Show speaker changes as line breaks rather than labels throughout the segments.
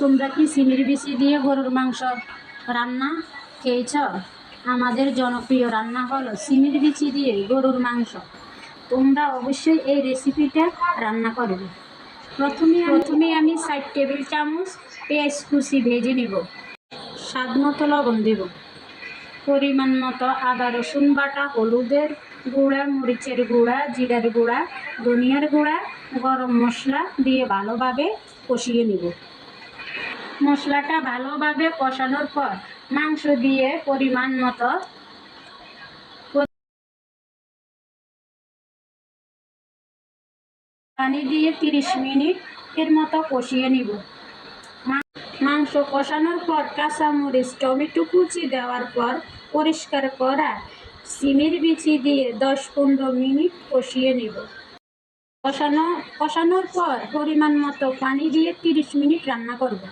তোমরা কি সিমের বিচি দিয়ে গরুর মাংস রান্না খেয়েছ? আমাদের জনপ্রিয় রান্না হলো সিমের বিচি দিয়ে গরুর মাংস। তোমরা অবশ্যই এই রেসিপিটা রান্না করবে। প্রথমে আমি 4 টেবিল চামচ পেঁয়াজ কুচি ভেজে নেব। স্বাদ মতো লবণ দেব, পরিমাণ মতো আদা রসুন বাটা, হলুদের গুঁড়া, মরিচের গুঁড়া, জিরার গুঁড়া, ধনিয়ার গুঁড়া, গরম মশলা দিয়ে ভালোভাবে কষিয়ে নেব। মশলাটা ভালোভাবে কষানোর পর মাংস দিয়ে পরিমাণ মতো পানি দিয়ে 30 মিনিট এর মতো কষিয়ে নিব। মাংস কষানোর পর কাঁচামরিচ, টমেটো কুচি দেওয়ার পর পরিষ্কার করা সিমের বিচি দিয়ে 10-15 মিনিট কষিয়ে নেব। কষানোর পর পরিমাণ মতো পানি দিয়ে 30 মিনিট রান্না করব।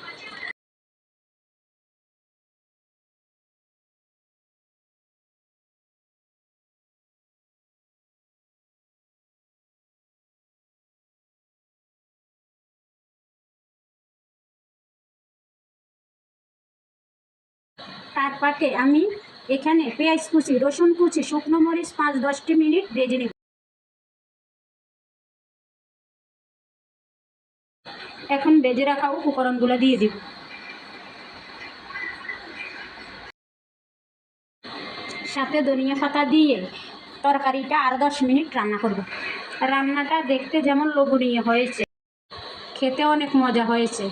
তার পাকে আমি এখানে পেঁয়াজ কুচি, রসুন কুচি, শুকনো মরিচ 5-10 মিনিট ভেজে নেব। এখন ভেজে রাখা উপকরণগুলো দিয়ে দিব। সাথে ধনিয়া পাতা দিয়ে তরকারিটা আরও 10 মিনিট রান্না করব। রান্নাটা দেখতে যেমন লোভনীয় হয়েছে, খেতে অনেক মজা হয়েছে।